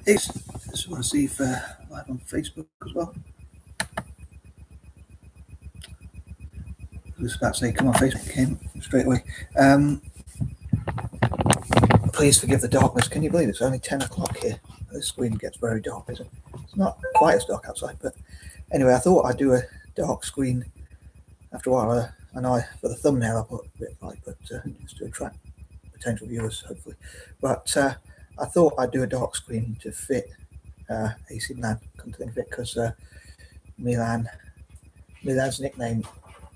Just want to see if live on Facebook as well. I was about to say, come on, Facebook came straight away. Please forgive the darkness. Can you believe it's only 10 o'clock here? This screen gets very dark, isn't it? It's not quite as dark outside, but anyway, I thought I'd do a dark screen after a while. I know for the thumbnail I put a bit of light, but just to attract potential viewers, hopefully. But I thought I'd do a dark screen to fit AC Milan, come to think of it, because Milan's nickname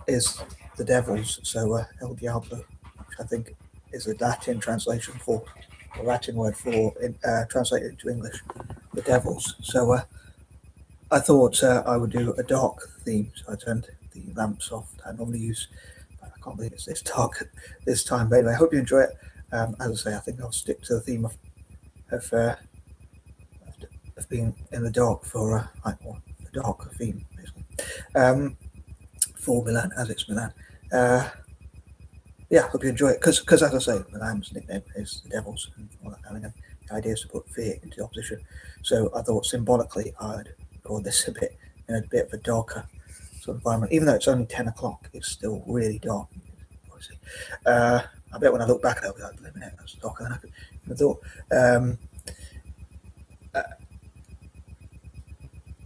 is the Devils, so El Diablo, which I think is a Latin translation for a Latin word for translated into English, the Devils. So I thought I would do a dark theme, so I turned the lamps off that I normally use. But I can't believe it's this dark this time. But anyway, I hope you enjoy it. As I say, I think I'll stick to the theme of being in the dark for a dark theme, basically. For Milan, as it's Milan. Yeah, hope you enjoy it, because as I say, Milan's nickname is the Devils, and all that kind of thing. The idea is to put fear into the opposition. So I thought symbolically I'd record this a bit in a bit of a darker sort of environment. Even though it's only 10 o'clock, it's still really dark. Obviously, I bet when I look back, I'll be like, "Blimey, that's darker than I thought."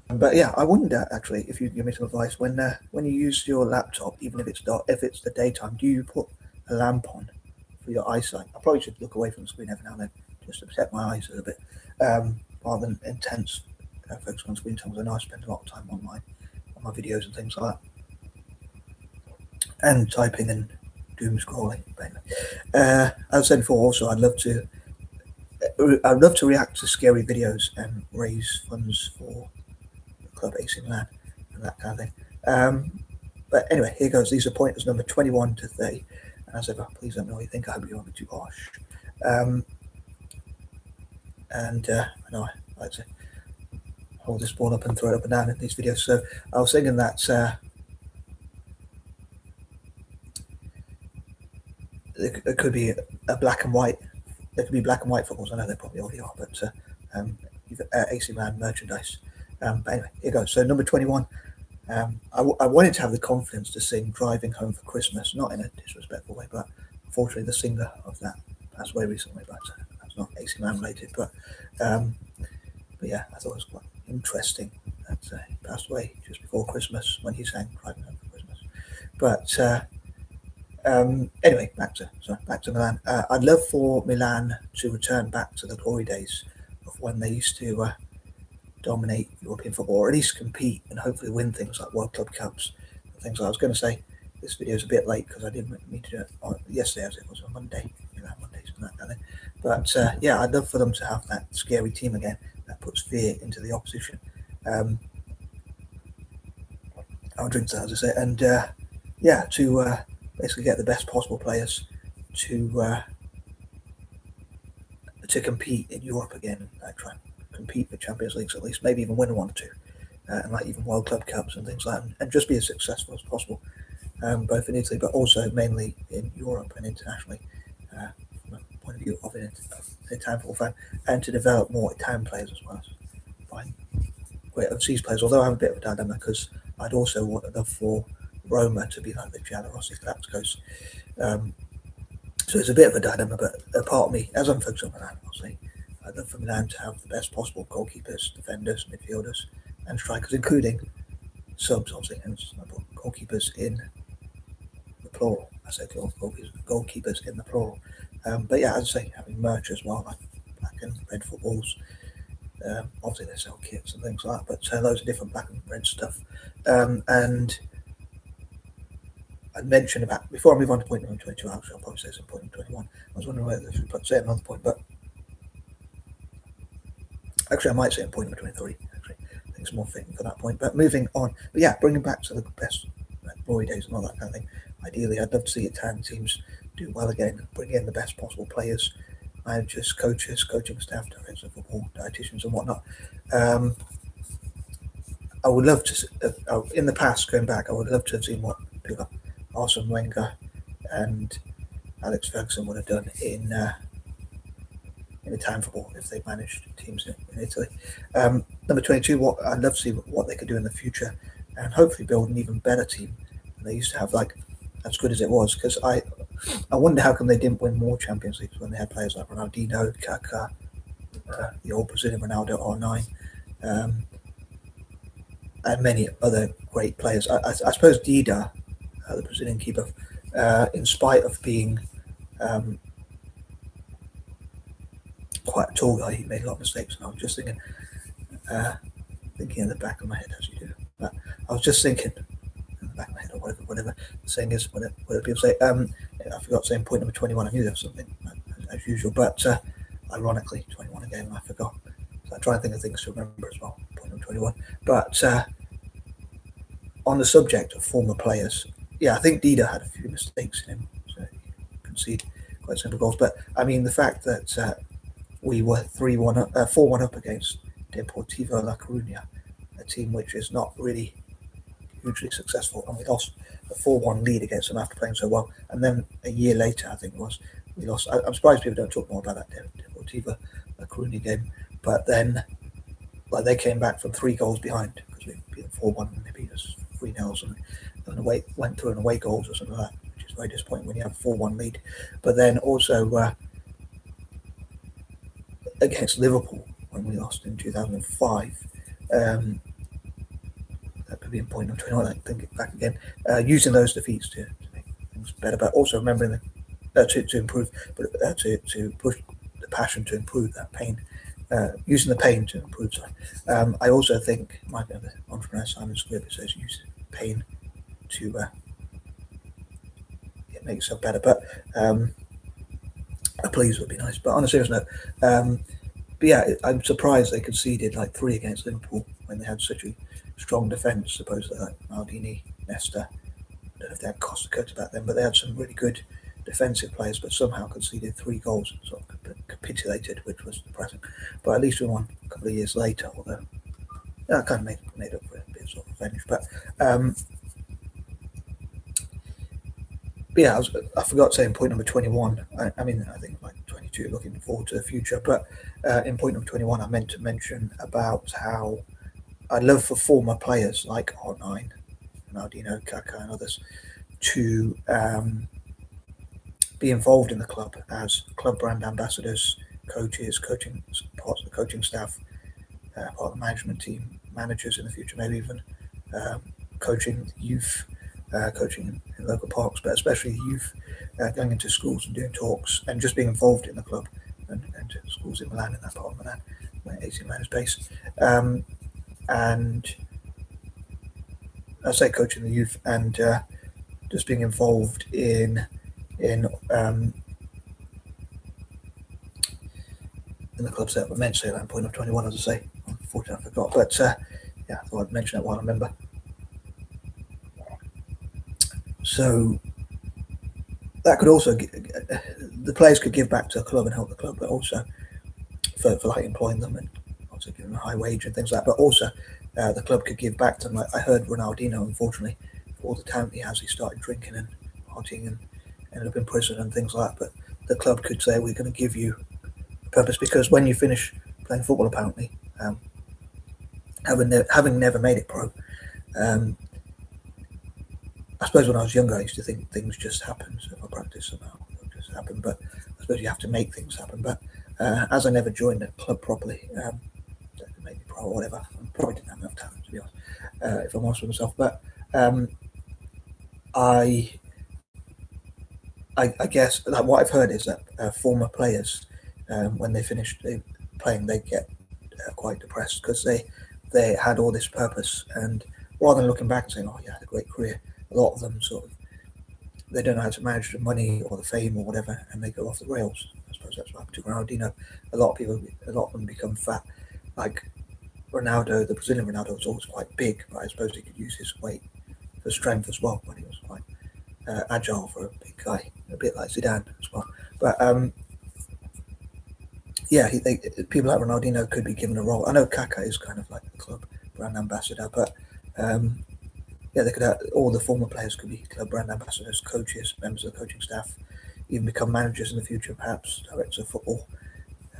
But yeah, I wonder actually if you give me some advice when you use your laptop, even if it's dark, if it's the daytime, do you put a lamp on for your eyesight? I probably should look away from the screen every now and then just to protect my eyes a little bit, rather than intense focus on screen time. I know I spend a lot of time on my videos and things like that, and typing and doom scrolling. But anyway, as I said before, also I'd love to react to scary videos and raise funds for Club AC Milan and that kind of thing. But anyway, here goes. These are pointers number 21 to 30. And as ever, please let me know what you think. I hope you won't be too harsh. I know I like to hold this ball up and throw it up and down in these videos. So I was thinking that it could be a black and white. There could be black and white footballs. I know they probably already are, but AC Milan merchandise. But anyway, here goes. So number 21. I wanted to have the confidence to sing "Driving Home for Christmas," not in a disrespectful way, but unfortunately the singer of that passed away recently. But that's not AC Milan related. But yeah, I thought it was quite interesting that he passed away just before Christmas when he sang "Driving Home for Christmas." But anyway, back to Milan. I'd love for Milan to return back to the glory days of when they used to dominate European football, or at least compete and hopefully win things like World Club Cups and things like that. I was going to say this video is a bit late because I didn't mean to do it yesterday, as it was on Mondays and that kind of thing. But yeah, I'd love for them to have that scary team again that puts fear into the opposition. I'll drink that, as I say, and yeah, to basically get the best possible players to compete in Europe again and try and compete for Champions Leagues at least, maybe even win one or two, and like even World Club Cups and things like that, and just be as successful as possible, both in Italy but also mainly in Europe and internationally, from a point of view of an Italian football fan, and to develop more Italian players as well as find great overseas players. Although I have a bit of a dilemma because I'd also love for Roma to be like the Giallorossi Galacticos. So it's a bit of a dilemma, but a part of me, as I'm focused on Milan, I'll say I'd love for Milan to have the best possible goalkeepers, defenders, midfielders, and strikers, including subs, obviously, and goalkeepers in the plural. I say goalkeepers in the plural. But yeah, as I say, having merch as well, like black and red footballs. Obviously, they sell kits and things like that, but loads of different black and red stuff. And I'd mention about, before I move on to point number 22, actually, I'll probably say some point number 21. I was wondering whether I should say another point, but actually, I might say in point number 23. Actually, I think it's more fitting for that point. But moving on, but yeah, bringing back to the best glory days and all that kind of thing. Ideally, I'd love to see Italian teams do well again, bring in the best possible players, managers, coaches, coaching staff, directors of football, dietitians, and whatnot. I would love to, in the past, going back, I would love to have seen what people like Arsene Wenger and Alex Ferguson would have done in in Italian football if they managed teams in Italy. Number 22, what I'd love to see what they could do in the future, and hopefully build an even better team than they used to have, like as good as it was. Because I wonder how come they didn't win more Champions Leagues when they had players like Ronaldinho, Kaká, the old Brazilian Ronaldo R9, and many other great players. I suppose Dida, the Brazilian keeper, in spite of being quite a tall guy, he made a lot of mistakes. And I was just thinking in the back of my head, as you do. But I was just thinking in the back of my head, or whatever the saying is, whatever people say. I forgot saying point number 21. I knew there was something as usual, but ironically, 21 again, and I forgot. So I try and think of things to remember as well. Point number 21. But on the subject of former players, I think Dida had a few mistakes in him, so he conceded quite simple goals. But I mean, the fact that we were 4-1 up against Deportivo La Coruña, a team which is not really hugely successful, and we lost a 4-1 lead against them after playing so well. And then a year later, I think it was, we lost. I'm surprised people don't talk more about that Deportivo La Coruña game. But then, they came back from 3 goals behind because we beat them 4-1 and they beat us 3-0, and went through an away goals or something like that, which is very disappointing when you have a 4-1 lead. But then also against Liverpool when we lost in 2005. That could be in point number 21. I think it back again, using those defeats to make things better, but also remembering to improve, but to push the passion to improve that pain, using the pain to improve. Sorry. I also think might be the entrepreneur Simon Squibb says use pain to make yourself better. But a please would be nice. But on a serious note, I'm surprised they conceded 3 against Liverpool when they had such a strong defence. Supposedly, like Maldini, Nesta. I don't know if they had Costa Curta back then, but they had some really good defensive players, but somehow conceded 3 goals and sort of capitulated, which was depressing. But at least we won a couple of years later, although I kind of made up for it, a bit of sort of revenge. But I forgot saying point number 21. I mean, I think 22, looking forward to the future. But in point number 21, I meant to mention about how I'd love for former players like R9, Ronaldinho, Kaká, and others to be involved in the club as club brand ambassadors, coaches, coaching parts of the coaching staff, part of the management team, managers in the future, maybe even coaching youth. Coaching in local parks, but especially youth, going into schools and doing talks and just being involved in the club and to schools in Milan, in that part of Milan where AC Milan is based. And I say coaching the youth and just being involved in the club set. I meant to say that in point of 21, as I say. Unfortunately, I forgot, but I thought I'd mention that while I remember. So that could also the players could give back to the club and help the club, but also for employing them and also giving them a high wage and things like that. But also the club could give back to them. I heard Ronaldinho, unfortunately, for all the talent he has, he started drinking and partying and ended up in prison and things like that. But the club could say, we're going to give you a purpose, because when you finish playing football, apparently, having never made it pro, I suppose when I was younger, I used to think things just happen. So if I practice somehow, it'll just happen. But I suppose you have to make things happen. But as I never joined the club properly, maybe pro or whatever, I probably didn't have enough talent, to be honest, if I'm honest with myself. But I guess what I've heard is that former players, when they finish playing, they get quite depressed because they had all this purpose, and rather than looking back and saying, "Oh, yeah, I had a great career," a lot of them they don't know how to manage the money or the fame or whatever, and they go off the rails. I suppose that's what happened to Ronaldinho. A lot of them become fat. Like Ronaldo, the Brazilian Ronaldo was always quite big, but I suppose he could use his weight for strength as well, when he was quite agile for a big guy, a bit like Zidane as well. But people like Ronaldinho could be given a role. I know Kaká is kind of like the club brand ambassador, but they could have, all the former players could be club brand ambassadors, coaches, members of the coaching staff, even become managers in the future, perhaps directors of football.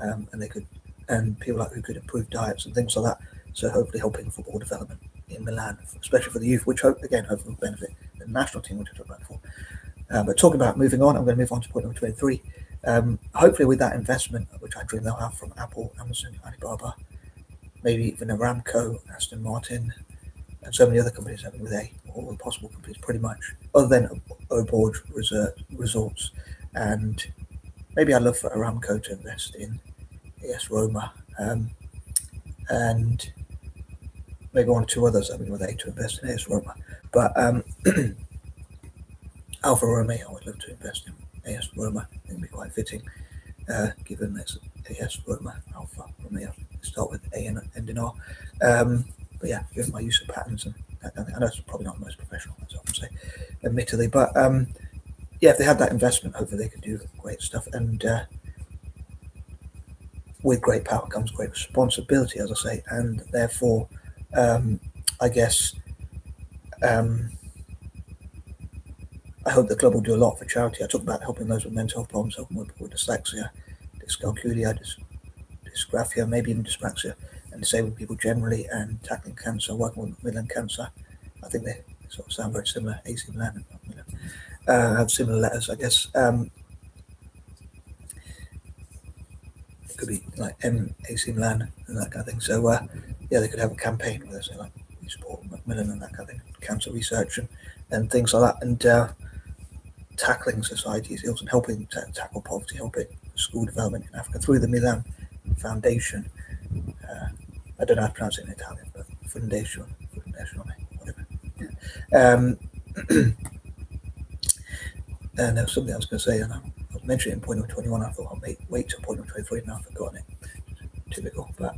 and they could, and people like who could improve diets and things like that. So hopefully helping football development in Milan, especially for the youth, which hopefully will benefit the national team, which I talked about before. But talking about moving on, I'm going to move on to point number 23. Hopefully with that investment, which I dream they'll have from Apple, Amazon, Alibaba, maybe even Aramco, Aston Martin, and so many other companies having with all the possible companies pretty much, other than Oborg Resorts, and maybe I'd love for Aramco to invest in AS Roma, and maybe one or two others having with to invest in AS Roma. But Alfa Romeo, I would love to invest in AS Roma. I think it'd be quite fitting, given it's AS Roma, Alfa Romeo. Start with A and end in R. But yeah, given my use of patterns and that kind of thing, I know it's probably not the most professional, as I often say, admittedly, but yeah, if they had that investment, hopefully they could do great stuff. And with great power comes great responsibility, as I say, and therefore, I guess, I hope the club will do a lot for charity. I talked about helping those with mental health problems, helping with dyslexia, dyscalculia, dysgraphia, maybe even dyspraxia, and disabled people generally, and tackling cancer, working with Milan cancer. I think they sort of sound very similar. AC Milan and Milan have similar letters, I guess. It could be like AC Milan and that kind of thing. So yeah, they could have a campaign where they say like we support Macmillan and that kind of thing, cancer research and things like that, and tackling society's ills and helping tackle poverty, helping school development in Africa through the Milan Foundation. I don't know how to pronounce it in Italian, but Foundation, whatever. Yeah. And there was something I was going to say, and I was mentioning it in point number 21. I thought I'll wait till point number 23, and I've forgotten it. Typical. But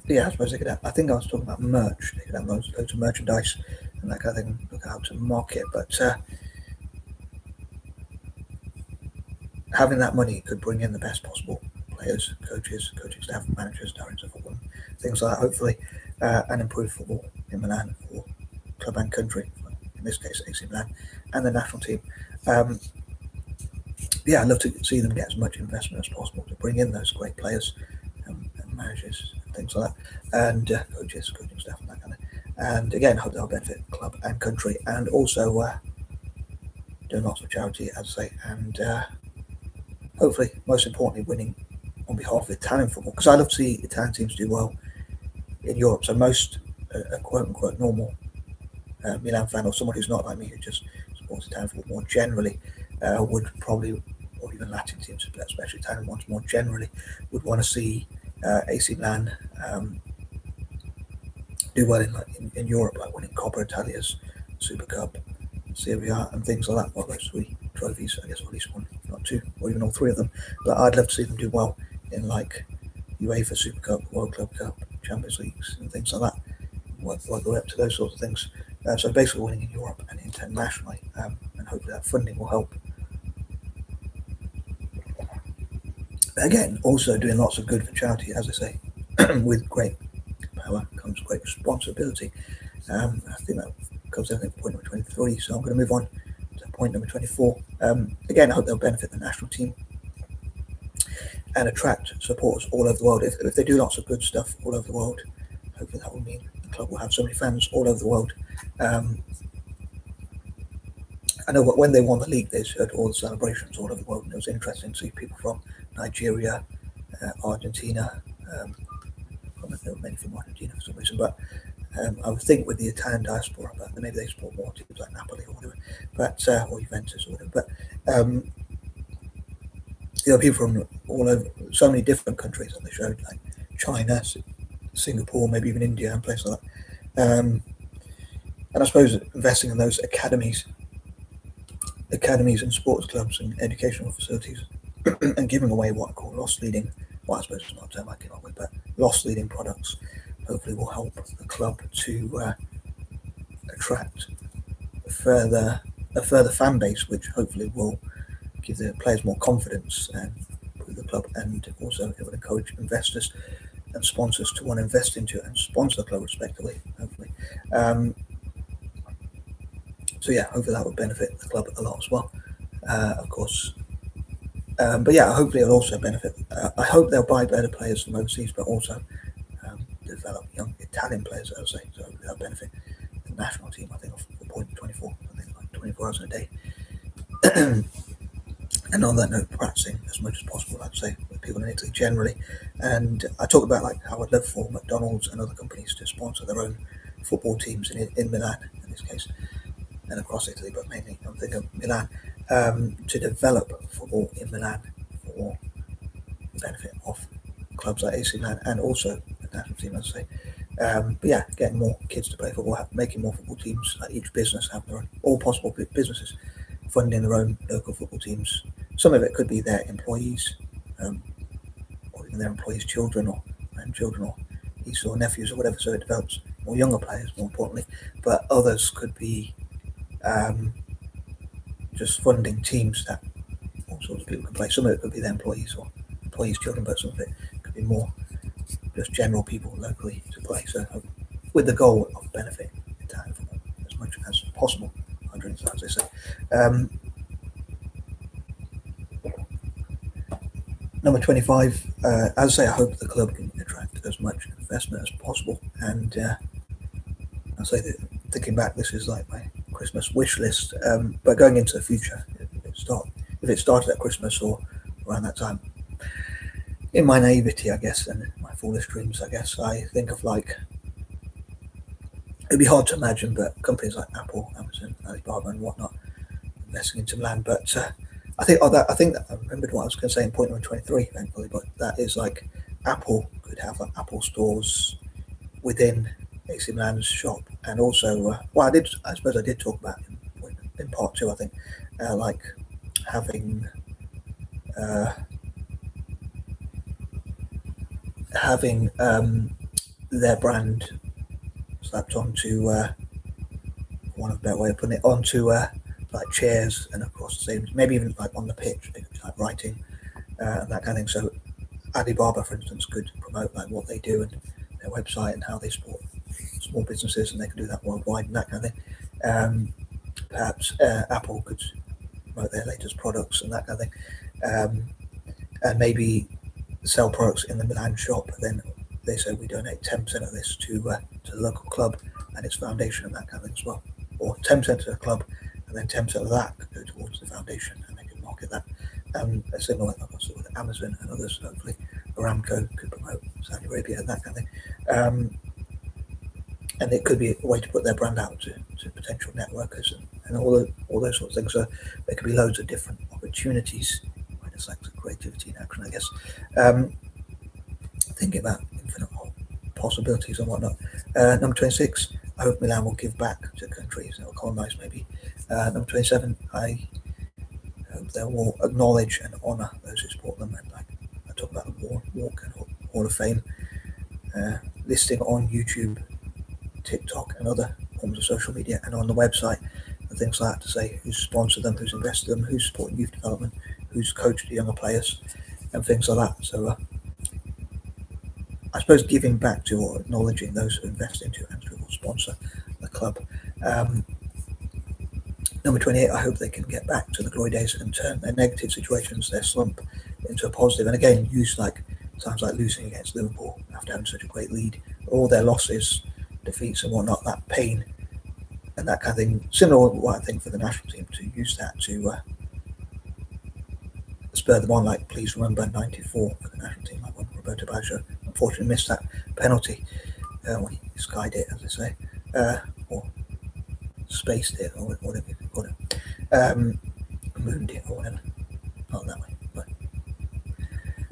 yeah, I suppose they could have. I think I was talking about merch. They could have loads of merchandise and that kind of thing. Look how to market, but having that money could bring in the best possible players, coaches, coaching staff, managers, directors of football, things like that, hopefully, and improve football in Milan for club and country, in this case AC Milan, and the national team. Yeah, I'd love to see them get as much investment as possible to bring in those great players and managers, and things like that, and coaches, coaching staff, and that kind of thing. And again, I hope they'll benefit club and country, and also doing lots of charity, as I say, and hopefully, most importantly, winning on behalf of Italian football, because I love to see Italian teams do well in Europe. So most quote-unquote normal Milan fan, or someone who's not like me, who just supports Italian football more generally, would probably, or even Latin teams, especially Italian ones more generally, would want to see AC Milan do well in Europe, like winning Coppa Italia's Super Cup, Serie A, and things like that. Well, those three trophies, I guess, or at least one, if not two, or even all three of them. But I'd love to see them do well in like UEFA Super Cup, World Club Cup, Champions Leagues, and things like that. Work their way up to those sorts of things. So basically winning in Europe and internationally, and hopefully that funding will help. Again, also doing lots of good for charity, as I say, with great power comes great responsibility. I think that covers everything for point number 23, so I'm going to move on to point number 24. Again, I hope they'll benefit the national team and attract supporters all over the world. If they do lots of good stuff all over the world, hopefully that will mean the club will have so many fans all over the world. I know when they won the league, they had all the celebrations all over the world, and it was interesting to see people from Nigeria, Argentina. There were many from Argentina for some reason, but I would think with the Italian diaspora, but maybe they support more teams like Napoli or whatever, but or Juventus or whatever. But people from all over, so many different countries that they showed, like China, Singapore, maybe even India and places like that. And I suppose investing in those academies and sports clubs and educational facilities, and giving away what I call loss leading, well, I suppose it's not a term I came up with, but loss leading products, hopefully will help the club to attract a further fan base, which hopefully will give the players more confidence and improve the club, and also it will encourage investors and sponsors to want to invest into and sponsor the club respectively, hopefully. So yeah, hopefully that will benefit the club a lot as well. Of course, But yeah, hopefully it'll also benefit. I hope they'll buy better players from overseas, but also develop young Italian players, I would say. So hopefully that'll benefit the national team. I think of 4.24, I think like 24 hours a day. And on that note, practicing as much as possible, I'd say, with people in Italy generally. And I talk about like how I'd love for McDonald's and other companies to sponsor their own football teams in Milan, in this case, and across Italy, but mainly I'm thinking of Milan, to develop football in Milan for the benefit of clubs like AC Milan and also the national team, I'd say. But yeah, getting more kids to play football, making more football teams, like each business have their own, all possible businesses funding their own local football teams. Some of it could be their employees, or even their employees' children or grandchildren or nieces or nephews or whatever, so it develops more younger players, more importantly. But others could be just funding teams that all sorts of people can play. Some of it could be their employees or employees' children, but some of it could be more just general people locally to play. So with the goal of benefiting Italian football as much as possible, as they say. Number 25, as I say, I hope the club can attract as much investment as possible. And I say that thinking back, this is like my Christmas wish list. But going into the future, if it started at Christmas or around that time, in my naivety, I guess, and my foolish dreams, I guess, I think of like, it'd be hard to imagine, but companies like Apple, Amazon, Alibaba, and whatnot investing into Milan. But I think I remembered what I was going to say in point number 23, thankfully. But that is like Apple could have like Apple stores within AC Milan's shop, and also I suppose I did talk about in part two. I think like having their brand slapped onto one of a better way of putting it, onto like chairs and across the same, maybe even like on the pitch, like writing and that kind of thing. So Alibaba, for instance, could promote like what they do and their website and how they support small businesses, and they can do that worldwide and that kind of thing. Perhaps Apple could promote their latest products and that kind of thing, and maybe sell products in the Milan shop. Then they say we donate 10% of this to the local club and its foundation and that kind of thing as well, or 10% to the club, and then 10% of that could go towards the foundation, and they can market that. Similar like with Amazon and others. Hopefully, Aramco could promote Saudi Arabia and that kind of thing. And it could be a way to put their brand out to potential networkers and all those sorts of things. So there could be loads of different opportunities. It's like creativity in action, I guess. Thinking about infinite possibilities and whatnot. Number 26, I hope Milan will give back to countries that were colonized, maybe. Number 27, I hope they will acknowledge and honor those who support them. And like I talk about the walk and Hall of Fame, listing on YouTube, TikTok, and other forms of social media, and on the website, and things like that, to say who's sponsored them, who's invested them, who's supporting youth development, who's coached the younger players, and things like that. So I suppose giving back to or acknowledging those who invest into and who will sponsor the club. Number 28, I hope they can get back to the glory days and turn their negative situations, their slump, into a positive. And again, use like times like losing against Liverpool after having such a great lead, all their losses, defeats and whatnot, that pain and that kind of thing. Similar to what I think for the national team, to use that to spur them on. Like, please remember 94 for the national team, like when Roberto Baggio unfortunately missed that penalty when he skied it, as they say, or spaced it, or whatever you call it, mooned it, or whatever. Not that way, but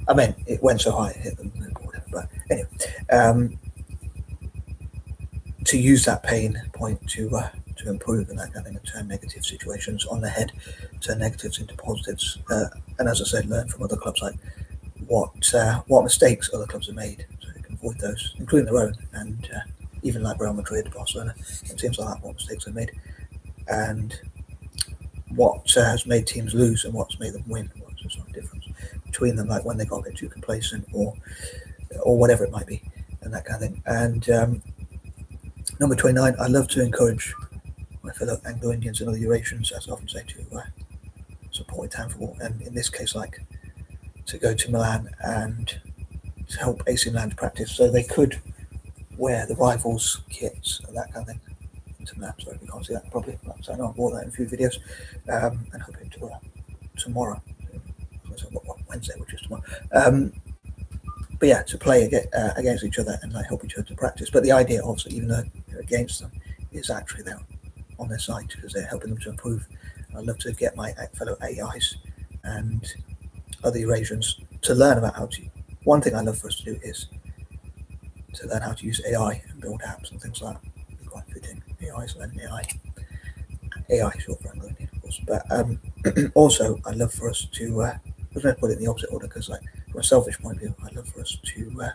I mean, it went so high it hit the moon, or whatever. But anyway, to use that pain point to improve and that kind of thing, and turn negative situations on their head, turn negatives into positives, and as I said, learn from other clubs, like what mistakes other clubs have made, so they can avoid those, including their own, and even like Real Madrid, Barcelona, and teams like that, what mistakes they've made, and what has made teams lose and what's made them win, what's the sort of difference between them, like when they got a bit too complacent or whatever it might be, and that kind of thing. And number 29, I love to encourage my fellow Anglo-Indians and other Eurasians, as I often say, to support Italian football, and in this case, like to go to Milan and to help AC Milan to practice, so they could wear the rivals' kits and that kind of thing into Milan. Sorry, we can't see that properly. So I know I bought that in a few videos, and hoping to tomorrow, Wednesday, which is tomorrow. But yeah, to play against each other and like help each other to practice. But the idea, obviously, even though you're against them, is actually they're on their side because they're helping them to improve. I'd love to get my fellow AIs and other Eurasians to learn about how to. One thing I'd love for us to do is to learn how to use AI and build apps and things like that. It'd be quite fitting. AIs learning AI. AI is short for Anglo-Indian, of course. But also, I'd love for us to. I was going to put it in the opposite order because, like, from a selfish point of view, I'd love for us to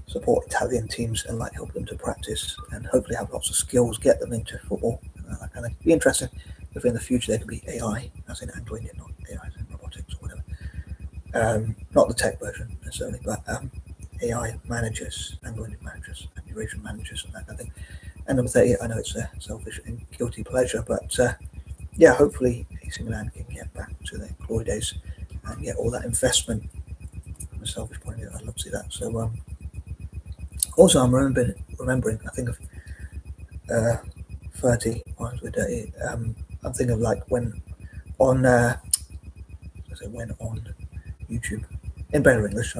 support Italian teams and like help them to practice and hopefully have lots of skills, get them into football. That kind of be interesting if in the future there could be AI, as in Anglo-Indian, not AI as in robotics or whatever. Not the tech version necessarily, but AI managers, Anglo-Indian managers, and Eurasian managers, and that kind of thing. And number 30, I know it's a selfish and guilty pleasure, but yeah, hopefully AC Milan can get back to their glory days and get all that investment. From a selfish point of view, I'd love to see that. So also, I'm remembering. I think of 30 points with dirty. I'm thinking of like when on YouTube in better English.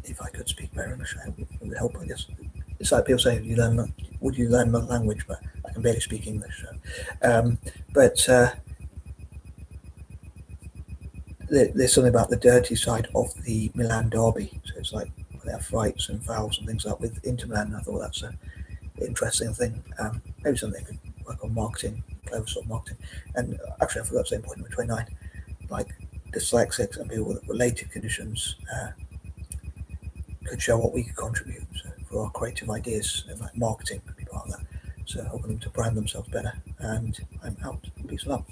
If I could speak better English, it would help. I guess it's like people say, would you learn another language? But I can barely speak English. So. But there's something about the dirty side of the Milan derby. So it's like they have fights and fouls and things like that with Inter Milan. I thought that's an interesting thing. Maybe something they could work on marketing, clever sort of marketing. And actually, I forgot to say point number 29, like dyslexics and people with related conditions could show what we could contribute for our creative ideas, and like marketing could be part of that. So helping them to brand themselves better. And I'm out. Peace and love.